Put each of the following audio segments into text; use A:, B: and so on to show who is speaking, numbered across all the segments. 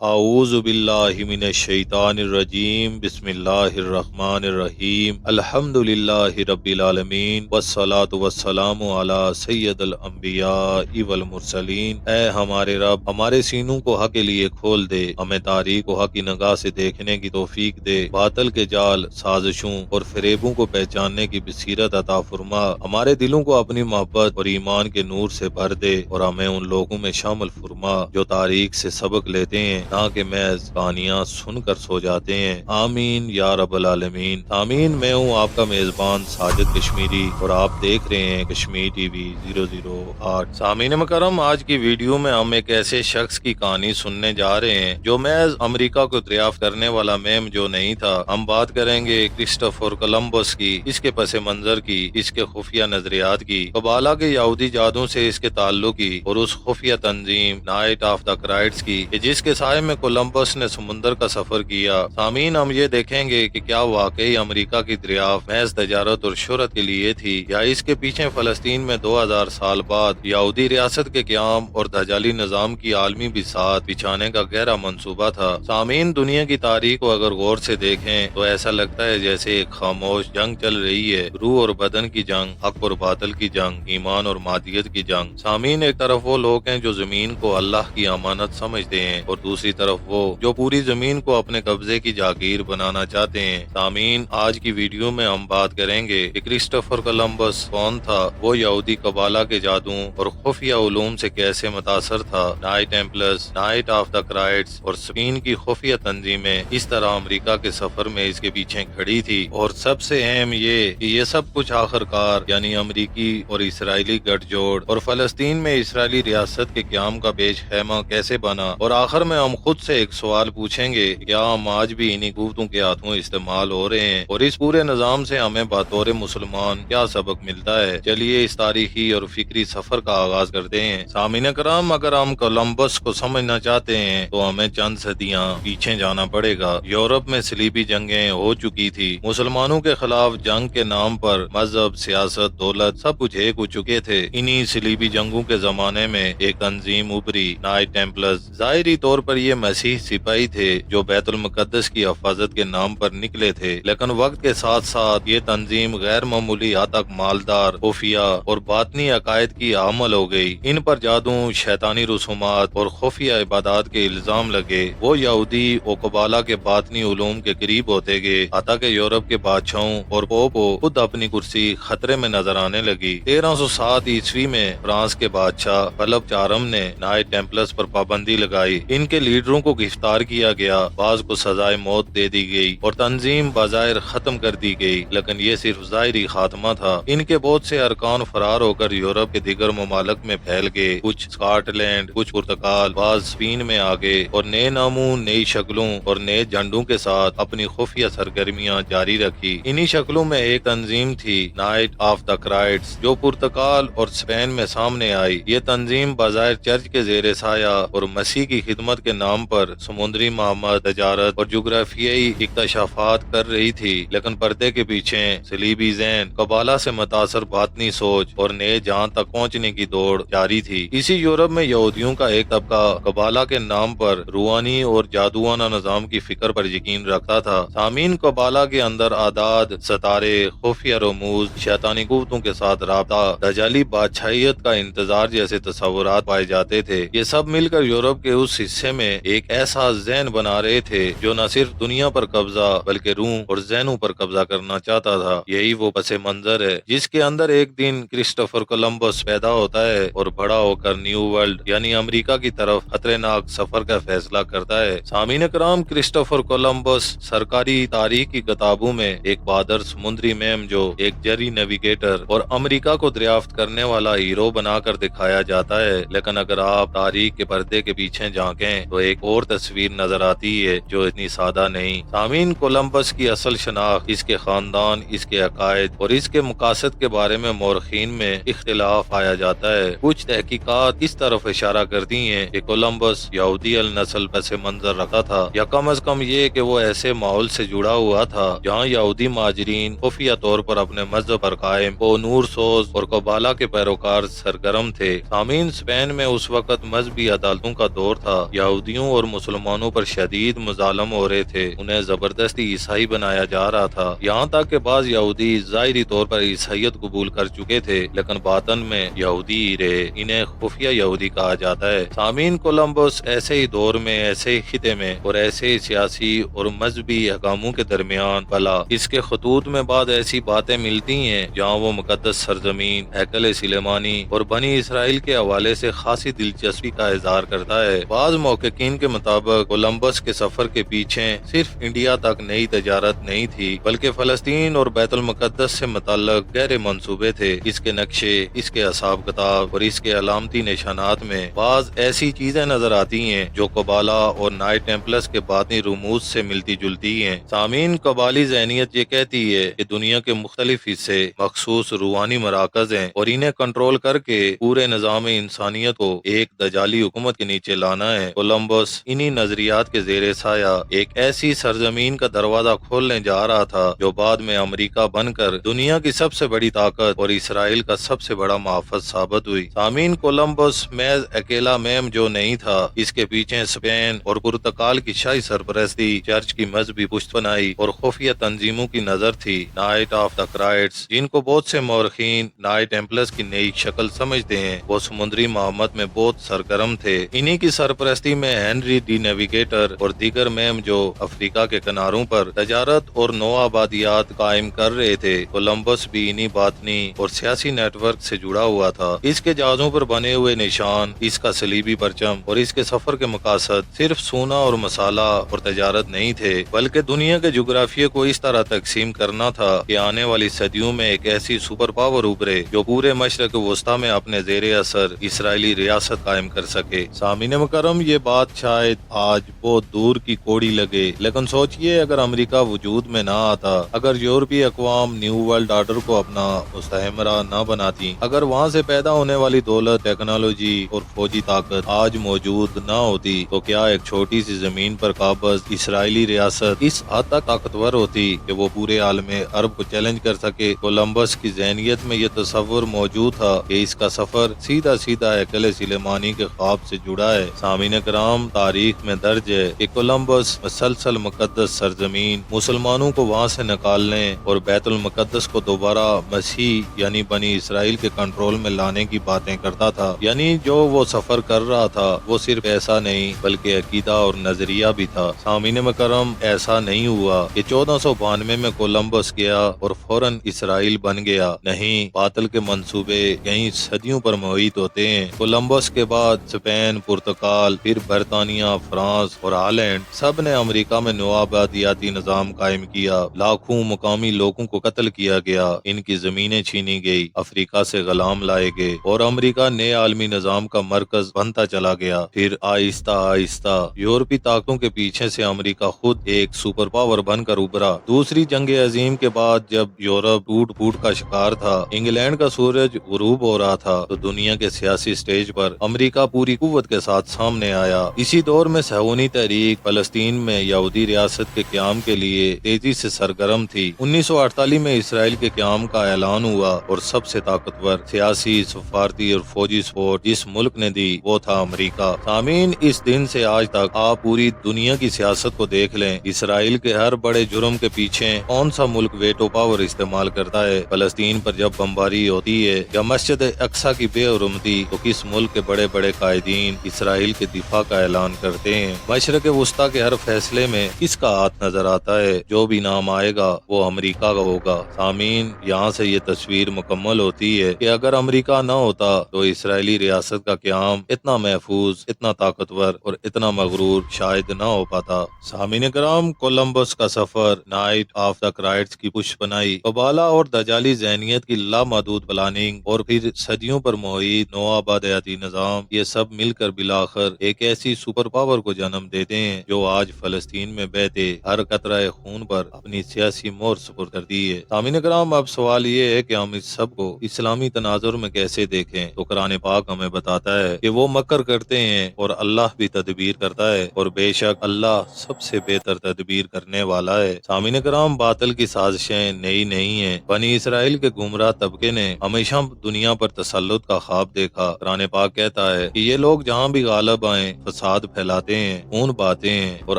A: اعوذ باللہ من الشیطان الرجیم بسم اللہ الرحمن الرحیم الحمد للہ رب العالمین والصلاة والسلام علی سید الانبیاء والمرسلین۔ اے ہمارے رب، ہمارے سینوں کو حق کے لیے کھول دے، ہمیں تاریخ و حق کی نگاہ سے دیکھنے کی توفیق دے، باطل کے جال، سازشوں اور فریبوں کو پہچاننے کی بصیرت عطا فرما، ہمارے دلوں کو اپنی محبت اور ایمان کے نور سے بھر دے اور ہمیں ان لوگوں میں شامل فرما جو تاریخ سے سبق لیتے ہیں نہ کہ محض کہانیاں سن کر سو جاتے ہیں۔ آمین یا رب العالمین۔ آمین۔ میں ہوں آپ کا میزبان ساجد کشمیری اور آپ دیکھ رہے ہیں کشمیر ٹی وی 008۔ سامعین مکرم، آج کی ویڈیو میں ہم ایک ایسے شخص کی کہانی سننے جا رہے ہیں جو محض امریکہ کو دریافت کرنے والا مہم جو نہیں تھا۔ ہم بات کریں گے کرسٹوفر کولمبس کی، اس کے پس منظر کی، اس کے خفیہ نظریات کی، قبالہ کے یہودی جادوں سے اس کے تعلق کی اور اس خفیہ تنظیم نائٹ آف دا کرائٹس کی کہ جس کے سائے میں کولمبس نے سمندر کا سفر کیا۔ سامعین، ہم یہ دیکھیں گے کہ کیا واقعی امریکہ کی دریافت محض تجارت اور شہرت کے لیے تھی یا اس کے پیچھے فلسطین میں 2000 سال بعد یہودی ریاست کے قیام اور دجالی نظام کی عالمی بساط بچھانے کا گہرا منصوبہ تھا۔ سامعین، دنیا کی تاریخ کو اگر غور سے دیکھیں تو ایسا لگتا ہے جیسے ایک خاموش جنگ چل رہی ہے، روح اور بدن کی جنگ، حق اور باطل کی جنگ، ایمان اور مادیت کی جنگ۔ سامعین، ایک طرف وہ لوگ ہیں جو زمین کو اللہ کی امانت سمجھتے ہیں اور دوسری طرف وہ جو پوری زمین کو اپنے قبضے کی جاگیر بنانا چاہتے ہیں۔ سامعین، آج کی ویڈیو میں ہم بات کریں گے کہ کرسٹوفر کولمبس کون تھا، وہ یہودی قبالہ کے جادوں اور خفیہ علوم سے کیسے متاثر تھا، knight Templars, knight of the کرائٹس اور اسپین کی خفیہ تنظیمیں اس طرح امریکہ کے سفر میں اس کے پیچھے کھڑی تھی، اور سب سے اہم یہ کہ یہ سب کچھ آخرکار یعنی امریکی اور اسرائیلی گٹھ جوڑ اور فلسطین میں اسرائیلی ریاست کے قیام کا پیش خیمہ کیسے بنا۔ اور آخر میں ہم خود سے ایک سوال پوچھیں گے، کیا ہم آج بھی انہی قوتوں کے ہاتھوں استعمال ہو رہے ہیں، اور اس پورے نظام سے ہمیں بطور مسلمان کیا سبق ملتا ہے؟ چلیے اس تاریخی اور فکری سفر کا آغاز کرتے ہیں۔ سامعین کرام، اگر ہم کولمبس کو سمجھنا چاہتے ہیں تو ہمیں چند صدیاں پیچھے جانا پڑے گا۔ یورپ میں صلیبی جنگیں ہو چکی تھی، مسلمانوں کے خلاف جنگ کے نام پر مذہب، سیاست، دولت سب کچھ ایک ہو چکے تھے۔ انہی صلیبی جنگوں کے زمانے میں ایک تنظیم ابھری، نائٹ ٹیمپلرز۔ ظاہری طور پر یہ مسیح سپاہی تھے جو بیت المقدس کی حفاظت کے نام پر نکلے تھے، لیکن وقت کے ساتھ ساتھ یہ تنظیم غیر معمولی حد تک مالدار، خفیہ اور باطنی عقائد کی حامل ہو گئی۔ ان پر جادوں، شیطانی رسومات اور خفیہ عبادات کے الزام لگے۔ وہ یہودی اور قبالہ کے باطنی علوم کے قریب ہوتے گئے، حتیٰ کہ یورپ کے بادشاہوں اور پوپ کو خود اپنی کرسی خطرے میں نظر آنے لگی۔ 1307 عیسوی میں فرانس کے بادشاہ فلپ چہارم نے نائٹ ٹیمپلرز پر پابندی لگائی۔ ان کے لیڈروں کو گرفتار کیا گیا، بعض کو سزائے موت دے دی گئی اور تنظیم بظاہر ختم کر دی گئی، لیکن یہ صرف ظاہری خاتمہ تھا۔ ان کے بہت سے ارکان فرار ہو کر یورپ کے دیگر ممالک میں پھیل گئے، کچھ اسکاٹ لینڈ، کچھ پرتگال، بعض اسپین میں آگے اور نئے ناموں، نئی شکلوں اور نئے جھنڈوں کے ساتھ اپنی خفیہ سرگرمیاں جاری رکھی۔ انہی شکلوں میں ایک تنظیم تھی، نائٹ آف دا کرائٹس، جو پرتگال اور اسپین میں سامنے آئی۔ یہ تنظیم بظاہر چرچ کے زیر سایہ اور مسیح کی خدمت کے نام پر سمندری مہمات، تجارت اور جغرافیائی اکتشافات کر رہی تھی، لیکن پردے کے پیچھے صلیبی ذہن، قبالہ سے متاثر باطنی سوچ اور نئے جہاں تک پہنچنے کی دوڑ جاری تھی۔ اسی یورپ میں یہودیوں کا ایک طبقہ قبالہ کے نام پر روحانی اور جادوانہ نظام کی فکر پر یقین رکھتا تھا۔ سامعین، قبالہ کے اندر اعداد، ستارے، خفیہ رموز، شیطانی قوتوں کے ساتھ رابطہ، دجالی بادشاہیت کا انتظار جیسے تصورات پائے جاتے تھے۔ یہ سب مل کر یورپ کے اس حصے میں ایک ایسا ذہن بنا رہے تھے جو نہ صرف دنیا پر قبضہ بلکہ روح اور ذہنوں پر قبضہ کرنا چاہتا تھا۔ یہی وہ پس منظر ہے جس کے اندر ایک دن کرسٹوفر کولمبس پیدا ہوتا ہے اور بڑا ہو کر نیو ورلڈ یعنی امریکہ کی طرف خطرناک سفر کا فیصلہ کرتا ہے۔ سامعین کرام، کرسٹوفر کولمبس سرکاری تاریخ کی کتابوں میں ایک بہادر سمندری مہم جو ایک جری نیویگیٹر اور امریکہ کو دریافت کرنے والا ہیرو بنا کر دکھایا جاتا ہے، لیکن اگر آپ تاریخ کے پردے کے پیچھے جھانکیں تو ایک اور تصویر نظر آتی ہے جو اتنی سادہ نہیں۔ سامعین، کولمبس کی اصل شناخت، اس کے خاندان، اس کے عقائد اور اس کے مقاصد کے بارے میں مورخین میں اختلاف پایا جاتا ہے۔ کچھ تحقیقات اس طرف اشارہ کرتی ہیں کہ کولمبس یہودی النسل پس منظر رکھا تھا، یا کم از کم یہ کہ وہ ایسے ماحول سے جڑا ہوا تھا جہاں یہودی مہاجرین خفیہ طور پر اپنے مذہب پر قائم، وہ نور سوز اور قبالہ کے پیروکار سرگرم تھے۔ سامعین، اسپین میں اس وقت مذہبی عدالتوں کا دور تھا، یہودی یہودیوں اور مسلمانوں پر شدید مظالم ہو رہے تھے، انہیں زبردستی عیسائی بنایا جا رہا تھا، یہاں تک کہ بعض یہودی ظاہری طور پر عیسائیت قبول کر چکے تھے لیکن باطن میں یہودی ہی رہے، انہیں خفیہ یہودی کہا جاتا ہے۔ سامعین، کولمبس ایسے ہی دور میں، ایسے ہی خطے میں اور ایسے ہی سیاسی اور مذہبی احکاموں کے درمیان پلا، اس کے خطوط میں بعد ایسی باتیں ملتی ہیں جہاں وہ مقدس سرزمین، ہیکل سلیمانی اور بنی اسرائیل کے حوالے سے خاصی دلچسپی کا اظہار کرتا ہے۔ بعض محققین کے مطابق کولمبس کے سفر کے پیچھے صرف انڈیا تک نئی تجارت نہیں تھی بلکہ فلسطین اور بیت المقدس سے متعلق گہرے منصوبے تھے۔ اس کے نقشے، اس کے حساب کتاب اور اس کے علامتی نشانات میں بعض ایسی چیزیں نظر آتی ہیں جو قبالہ اور نائٹ ٹیمپلرز کے باطنی رموز سے ملتی جلتی ہیں۔ سامعین، قبالی ذہنیت یہ کہتی ہے کہ دنیا کے مختلف حصے مخصوص روحانی مراکز ہیں اور انہیں کنٹرول کر کے پورے نظام انسانیت کو ایک دجالی حکومت کے نیچے لانا ہے۔ کولمبس انہی نظریات کے زیر سایہ ایک ایسی سرزمین کا دروازہ کھولنے جا رہا تھا جو بعد میں امریکہ بن کر دنیا کی سب سے بڑی طاقت اور اسرائیل کا سب سے بڑا محافظ ثابت ہوئی۔ سامعین، کولمبس محض اکیلا مہم جو نہیں تھا، اس کے پیچھے اسپین اور پرتگال کی شاہی سرپرستی، چرچ کی مذہبی پشت پناہی اور خفیہ تنظیموں کی نظر تھی۔ نائٹ آف دا کرائٹس، جن کو بہت سے مورخین نائٹ ٹیمپلرز کی نئی شکل سمجھتے ہیں، وہ سمندری مہمت میں بہت سرگرم تھے۔ انہی کی سرپرستی میں ہنری دی نیویگیٹر اور دیگر مہم جو افریقہ کے کناروں پر تجارت اور نو آبادیات قائم کر رہے تھے۔ کولمبس بھی انہی باطنی اور سیاسی نیٹ ورک سے جڑا ہوا تھا۔ اس کے جہازوں پر بنے ہوئے نشان، اس کا صلیبی پرچم اور اس کے سفر کے مقاصد صرف سونا اور مسالہ اور تجارت نہیں تھے بلکہ دنیا کے جغرافیے کو اس طرح تقسیم کرنا تھا کہ آنے والی صدیوں میں ایک ایسی سپر پاور ابھرے جو پورے مشرق وسطیٰ میں اپنے زیر اثر اسرائیلی ریاست قائم کر سکے۔ سامعین مکرم، یہ بات شاید آج بہت دور کی کوڑی لگے لیکن سوچئے اگر امریکہ وجود میں نہ آتا، اگر یورپی اقوام نیو ورلڈ آرڈر کو اپنا مستعمرہ نہ بناتی، اگر وہاں سے پیدا ہونے والی دولت، ٹیکنالوجی اور فوجی طاقت آج موجود نہ ہوتی، تو کیا ایک چھوٹی سی زمین پر قابض اسرائیلی ریاست اس حد تک طاقتور ہوتی کہ وہ پورے عالم عرب کو چیلنج کر سکے؟ کولمبس کی ذہنیت میں یہ تصور موجود تھا کہ اس کا سفر سیدھا سیدھا ہیکل سلیمانی کے خواب سے جڑا ہے۔ سامعین کرام، تاریخ میں درج ہے کہ کولمبس مسلسل مقدس سرزمین، مسلمانوں کو وہاں سے نکالنے اور بیت المقدس کو دوبارہ مسیح یعنی بنی اسرائیل کے کنٹرول میں لانے کی باتیں کرتا تھا۔ یعنی جو وہ سفر کر رہا تھا وہ صرف ایسا نہیں بلکہ عقیدہ اور نظریہ بھی تھا۔ سامعین مکرم، ایسا نہیں ہوا کہ 1492 میں کولمبس گیا اور فوراً اسرائیل بن گیا، نہیں، باطل کے منصوبے کئی صدیوں پر محیط ہوتے ہیں۔ کولمبس کے بعد اسپین، پرتگال، پھر برطانیہ، فرانس اور ہالینڈ سب نے امریکہ میں نو آبادیاتی نظام قائم کیا۔ لاکھوں مقامی لوگوں کو قتل کیا گیا، ان کی زمینیں چھینی گئی، افریقہ سے غلام لائے گئے اور امریکہ نئے عالمی نظام کا مرکز بنتا چلا گیا۔ پھر آہستہ آہستہ یورپی طاقتوں کے پیچھے سے امریکہ خود ایک سپر پاور بن کر ابھرا۔ دوسری جنگ عظیم کے بعد جب یورپ ٹوٹ پھوٹ کا شکار تھا، انگلینڈ کا سورج غروب ہو رہا تھا، تو دنیا کے سیاسی سٹیج پر امریکہ پوری قوت کے ساتھ سامنے آیا۔ اسی دور میں صہیونی تحریک فلسطین میں یہودی ریاست کے قیام کے لیے تیزی سے سرگرم تھی۔ 1948 میں اسرائیل کے قیام کا اعلان ہوا اور سب سے طاقتور سیاسی، سفارتی اور فوجی سپورٹ جس ملک نے دی وہ تھا امریکہ۔ سامعین، اس دن سے آج تک آپ پوری دنیا کی سیاست کو دیکھ لیں، اسرائیل کے ہر بڑے جرم کے پیچھے کون سا ملک ویٹو پاور استعمال کرتا ہے؟ فلسطین پر جب بمباری ہوتی ہے یا مسجد اقصی کی بے حرمتی، تو کس ملک کے بڑے بڑے قائدین اسرائیل کے دفاع کا اعلان کرتے ہیں؟ مشرق وسطیٰ کے ہر فیصلے میں کس کا ہاتھ نظر آتا ہے؟ جو بھی نام آئے گا وہ امریکہ کا ہوگا۔ سامعین، یہاں سے یہ تصویر مکمل ہوتی ہے کہ اگر امریکہ نہ ہوتا تو اسرائیلی ریاست کا قیام اتنا محفوظ، اتنا طاقتور اور اتنا مغرور شاید نہ ہو پاتا۔ سامعین کرام، کولمبس کا سفر، نائٹ آف دا کرائٹس کی پشت پناہی، قبالہ اور دجالی ذہنیت کی لامحدود پلاننگ اور پھر صدیوں پر محیط نو آبادیاتی نظام، یہ سب مل کر بالآخر ایک ایسی سپر پاور کو جنم دیتے ہیں جو آج فلسطین میں بہتے ہر قطرہ خون پر اپنی سیاسی مہر سپرد کرتی ہے۔ سامعین کرام، اب سوال یہ ہے کہ ہم اس سب کو اسلامی تناظر میں کیسے دیکھیں؟ تو قرآن پاک ہمیں بتاتا ہے کہ وہ مکر کرتے ہیں اور اللہ بھی تدبیر کرتا ہے، اور بے شک اللہ سب سے بہتر تدبیر کرنے والا ہے۔ سامعین کرام، باطل کی سازشیں نئی نہیں ہیں۔ بنی اسرائیل کے گمراہ طبقے نے ہمیشہ دنیا پر تسلط کا خواب دیکھا۔ قرآن پاک کہتا ہے کہ یہ لوگ جہاں بھی غالب آئیں، فساد پھیلاتے ہیں، خون بہاتے ہیں اور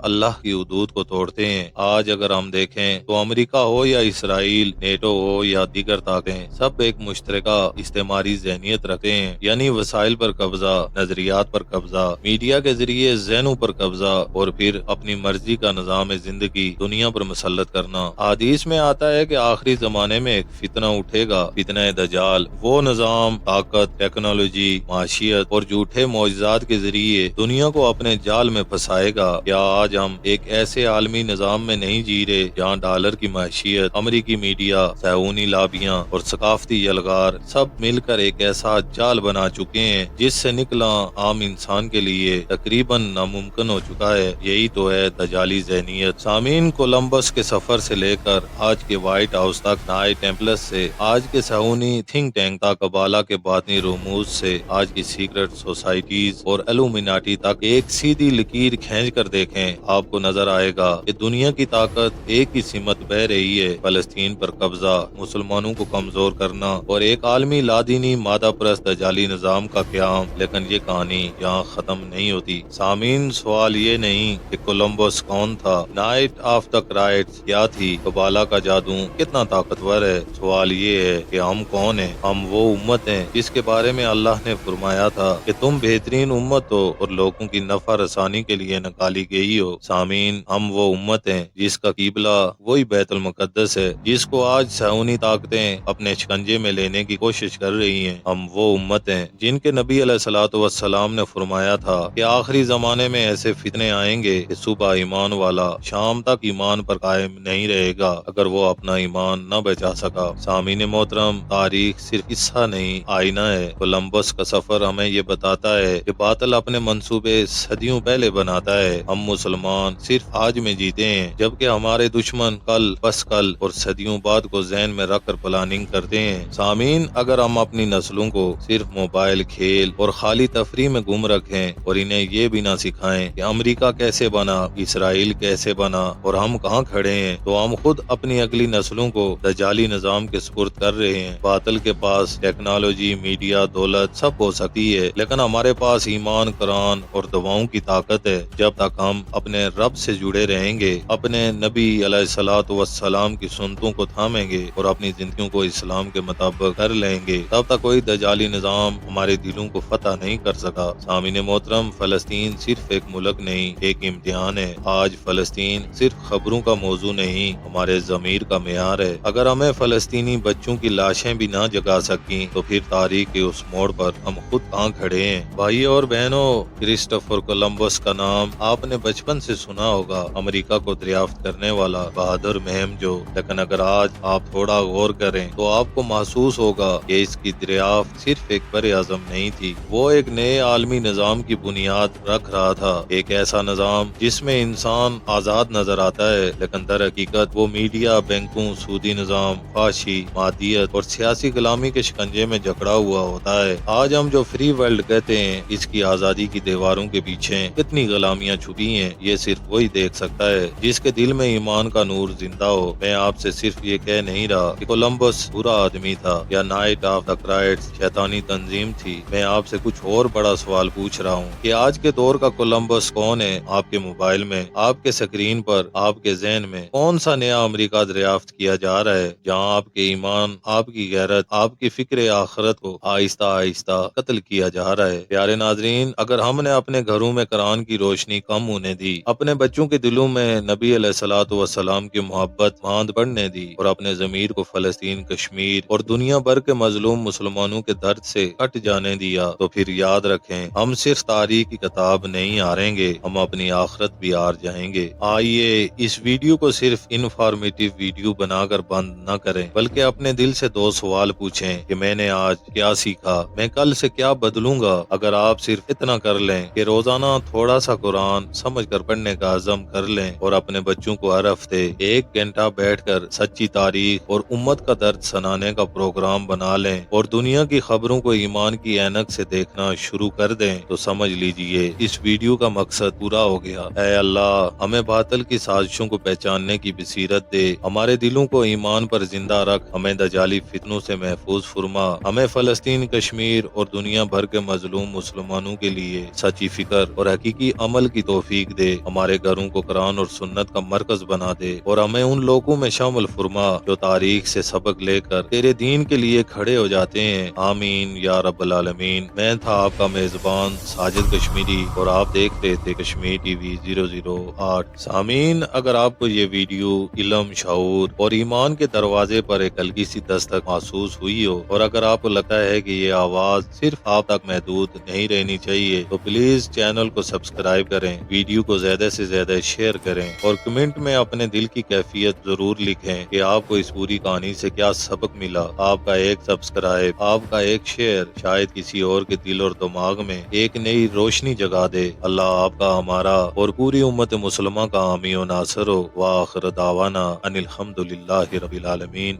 A: اللہ کی حدود کو توڑتے ہیں۔ آج اگر ہم دیکھیں تو امریکہ ہو یا اسرائیل، نیٹو ہو یا دیگر طاقتیں، سب ایک مشترکہ استعماری ذہنیت رکھتے ہیں، یعنی وسائل پر قبضہ، نظریات پر قبضہ، میڈیا کے ذریعے ذہنوں پر قبضہ اور پھر اپنی مرضی کا نظام زندگی دنیا پر مسلط کرنا۔ حدیث میں آتا ہے کہ آخری زمانے میں ایک فتنہ اٹھے گا، فتنہ دجال۔ وہ نظام طاقت، ٹیکنالوجی، معاشیت اور جھوٹے معجزات کے ذریعے دنیا کو اپنے جال میں پھنسائے گا۔ کیا آج ہم ایک ایسے عالمی نظام میں نہیں جی رہے جہاں ڈالر کی معیشت، امریکی میڈیا، صہیونی لابیاں اور ثقافتی یلغار سب مل کر ایک ایسا جال بنا چکے ہیں جس سے نکلنا عام انسان کے لیے تقریباً ناممکن ہو چکا ہے؟ یہی تو ہے دجالی ذہنیت۔ سامعین، کولمبس کے سفر سے لے کر آج کے وائٹ ہاؤس تک، نائٹ ٹیمپلس سے آج کے صہیونی تھنک ٹینک تک، کبالا کے باطنی رموز سے آج کی سیکرٹ سوسائٹیز اور ایلومیناٹی تک ایک سیدھی لکیر کھینچ کر دیکھیں، آپ کو نظر آئے گا کہ دنیا کی طاقت ایک ہی سمت بہ رہی ہے: فلسطین پر قبضہ، مسلمانوں کو کمزور کرنا اور ایک عالمی لادینی مادہ پرست دجالی نظام کا قیام۔ لیکن یہ کہانی یہاں ختم نہیں ہوتی۔ سامعین، سوال یہ نہیں کہ کولمبس کون تھا، نائٹ آف دا کرائٹس کیا تھی، کبالا کا جادو کتنا طاقتور ہے، سوال یہ ہے کہ ہم کون ہیں؟ ہم وہ امت ہیں جس کے بارے میں اللہ نے فرمایا تھا کہ تم بہترین امت ہو اور لوگوں کی نفع رسانی کے لیے نکالی گئی ہو۔ سامعین، ہم وہ امت ہیں جس کا قبلہ وہی بیت المقدس ہے، جس کو آج صہیونی طاقتیں اپنے شکنجے میں لینے کی کوشش کر رہی ہیں۔ ہم وہ امت ہیں جن کے نبی علیہ الصلوۃ والسلام نے فرمایا تھا کہ آخری زمانے میں ایسے فتنے آئیں گے کہ صبح ایمان والا شام تک ایمان پر قائم نہیں رہے گا اگر وہ اپنا ایمان نہ بچا سکا۔ سامعین محترم، تاریخ صرف قصہ نہیں، آئینہ ہے۔ کولمبس کا سفر ہمیں یہ بتاتا ہے کہ باطل اپنے منصوبے صدیوں پہلے بناتا ہے۔ ہم مسلمان صرف آج میں جیتے ہیں، جبکہ ہمارے دشمن کل بس کل اور صدیوں بعد کو ذہن میں رکھ کر پلاننگ کرتے ہیں۔ سامعین، اگر ہم اپنی نسلوں کو صرف موبائل، کھیل اور خالی تفریح میں گم رکھیں اور انہیں یہ بھی نہ سکھائیں کہ امریکہ کیسے بنا، اسرائیل کیسے بنا اور ہم کہاں کھڑے ہیں، تو ہم خود اپنی اگلی نسلوں کو دجالی نظام کے سپرد کر رہے ہیں۔ باطل کے پاس ٹیکنالوجی، میڈیا، دولت سب ہو سکتی ہے، لیکن ہمارے پاس ایمان، قرآن اور دعاؤں کی طاقت ہے۔ جب تک ہم اپنے رب سے جڑے رہیں گے، اپنے نبی علیہ الصلوۃ والسلام کی سنتوں کو تھامیں گے اور اپنی زندگیوں کو اسلام کے مطابق کر لیں گے، تب تک کوئی دجالی نظام ہمارے دلوں کو فتح نہیں کر سکا۔ سامعین محترم، فلسطین صرف ایک ملک نہیں، ایک امتحان ہے۔ آج فلسطین صرف خبروں کا موضوع نہیں، ہمارے ضمیر کا معیار ہے۔ اگر ہمیں فلسطینی بچوں کی لاشیں بھی نہ جگا سکیں تو پھر تاریخ کے اس موڑ پر ہم خود کہاں کھڑے ہیں؟ بھائیو اور بہنوں، کرسٹوفر کولمبس کا نام آپ نے بچپن سے سنا ہوگا، امریکہ کو دریافت کرنے والا بہادر مہم جو۔ لیکن اگر آج آپ تھوڑا غور کریں تو آپ کو محسوس ہوگا کہ اس کی دریافت صرف ایک بر اعظم نہیں تھی، وہ ایک نئے عالمی نظام کی بنیاد رکھ رہا تھا۔ ایک ایسا نظام جس میں انسان آزاد نظر آتا ہے، لیکن در حقیقت وہ میڈیا، بینکوں، سودی نظام، فحاشی، مادیت اور سیاسی غلامی کے شکنجے میں جکڑا ہوا ہوتا ہے۔ آج ہم جو فری ورلڈ کہتے ہیں، اس کی آزادی کی دیواروں کے پیچھے کتنی غلامیاں چھپی ہیں، یہ صرف وہی دیکھ سکتا ہے جس کے دل میں ایمان کا نور زندہ ہو۔ میں آپ سے صرف یہ کہہ نہیں رہا کہ کولمبس برا آدمی تھا یا نائٹ آف دا کرائٹس شیطانی تنظیم تھی، میں آپ سے کچھ اور بڑا سوال پوچھ رہا ہوں کہ آج کے دور کا کولمبس کون ہے؟ آپ کے موبائل میں، آپ کے سکرین پر، آپ کے ذہن میں کون سا نیا امریکہ دریافت کیا جا رہا ہے جہاں آپ کے ایمان، آپ کی غیرت، آپ کی فکر آخرت کو آہستہ آہستہ قتل کیا جا رہا ہے؟ پیارے ناظرین، اگر ہم نے اپنے گھروں میں قرآن کی روشنی کم ہونے دی، اپنے بچوں کے دلوں میں نبی علیہ الصلوۃ والسلام کی محبت ماند بڑھنے دی اور اپنے ضمیر کو فلسطین، کشمیر اور دنیا بھر کے مظلوم مسلمانوں کے درد سے کٹ جانے دیا، تو پھر یاد رکھیں، ہم صرف تاریخ کی کتاب نہیں ہاریں گے، ہم اپنی آخرت بھی ہار جائیں گے۔ آئیے اس ویڈیو کو صرف انفارمیٹیو ویڈیو بنا کر بند نہ کریں، بلکہ اپنے دل سے دو سوال پوچھیں کہ میں نے آج کیا سیکھا، میں کل سے کیا بدلوں گا؟ اگر آپ صرف اتنا کر لیں کہ روزانہ تھوڑا سا قرآن سمجھ کر پڑھنے کا عزم کر لیں اور اپنے بچوں کو ہر ہفتے 1 گھنٹہ بیٹھ کر سچی تاریخ اور امت کا درد سنانے کا پروگرام بنا لیں اور دنیا کی خبروں کو ایمان کی اینک سے دیکھنا شروع کر دیں، تو سمجھ لیجئے اس ویڈیو کا مقصد پورا ہو گیا۔ اے اللہ، ہمیں باطل کی سازشوں کو پہچاننے کی بصیرت دے، ہمارے دلوں کو ایمان پر زندہ رکھ، ہمیں دجالی فتنوں سے محفوظ فرما، ہمیں فلسطین، کشمیر اور دنیا بھر کے مظلوم مسلمانوں کے لیے سچی سچی فکر اور حقیقی عمل کی توفیق دے، ہمارے گھروں کو قرآن اور سنت کا مرکز بنا دے اور ہمیں ان لوگوں میں شامل فرما جو تاریخ سے سبق لے کر تیرے دین کے لیے کھڑے ہو جاتے ہیں، آمین یا رب العالمین۔ میں تھا آپ کا میزبان ساجد کشمیری اور آپ دیکھ رہے تھے کشمیر ٹی وی 008۔ سامعین، اگر آپ کو یہ ویڈیو علم، شعور اور ایمان کے دروازے پر ایک ہلکی سی دستک محسوس ہوئی ہو، اور اگر آپ کو لگتا ہے کہ یہ آواز صرف آپ تک محدود نہیں رہنی چاہیے، تو پلیز چینل کو سبسکرائب کریں، ویڈیو کو زیادہ سے زیادہ شیئر کریں اور کمنٹ میں اپنے دل کی کیفیت ضرور لکھیں کہ آپ کو اس پوری کہانی سے کیا سبق ملا۔ آپ کا ایک سبسکرائب، آپ کا ایک شیئر شاید کسی اور کے دل اور دماغ میں ایک نئی روشنی جگا دے۔ اللہ آپ کا، ہمارا اور پوری امت مسلمہ کا حامی و ناصر ہو۔ وآخر دعوانا ان الحمدللہ رب العالمین۔